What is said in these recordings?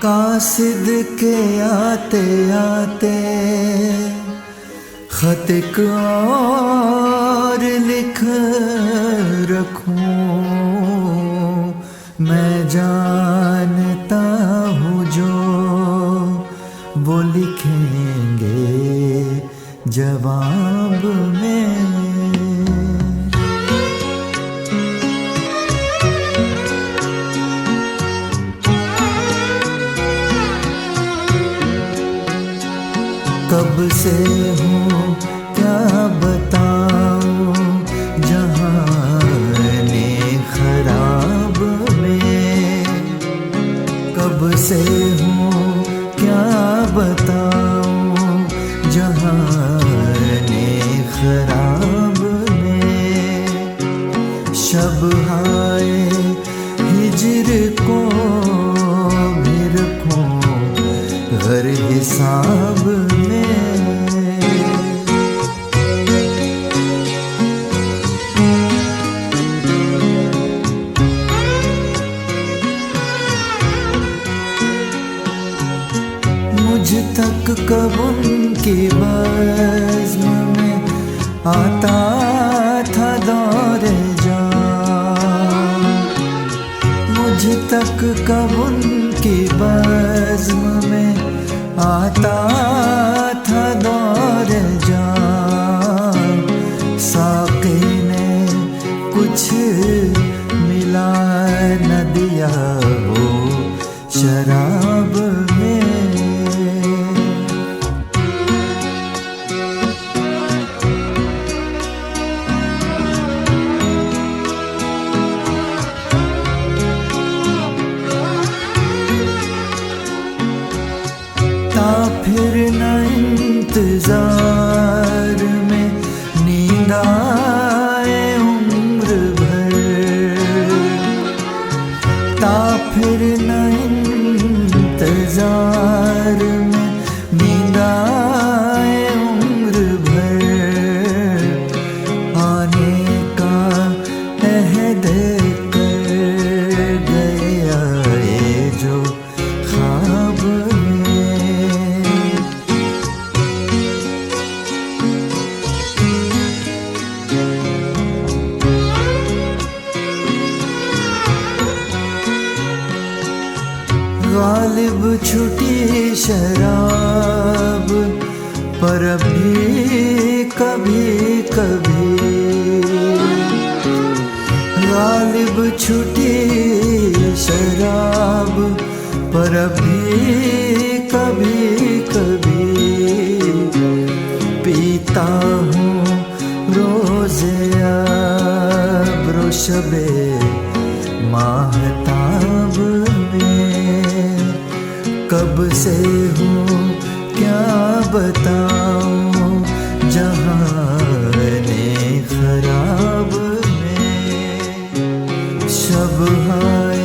कासिद के आते आते खत एक और लिख रखूं। मैं जानता हूँ जो वो लिखेंगे जवाब में। कब से हूँ क्या बताऊँ जहाने खराब में। कब से हूँ क्या बताऊँ जहाने खराब में। शब हाय हिजर को भी रखूं हर हिसाब में। मुझ तक कब उनकी बज़्म में आता था दौरे जान। मुझ तक कब उनकी बज़्म में आता था दौरे जान। साक़ी ने कुछ मिला न दिया हो शराब में। फिर न इंतजार में नींद आए उम्र भर। ता फिर न इंतजार में नींद आए उम्र भर। आने का अहद कर गया ये जो ख्वाब गालिब छुटी शराब पर भी कभी कभी। गालिब छुटी शराब पर भी कभी कभी। पीता हूँ रोज़े अब्रो शबे माहताब में। कब से हूँ क्या बताऊँ जहाने खराब में। शब हाय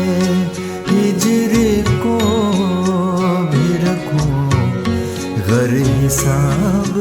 हिजर को भी रखूं घर हिसाब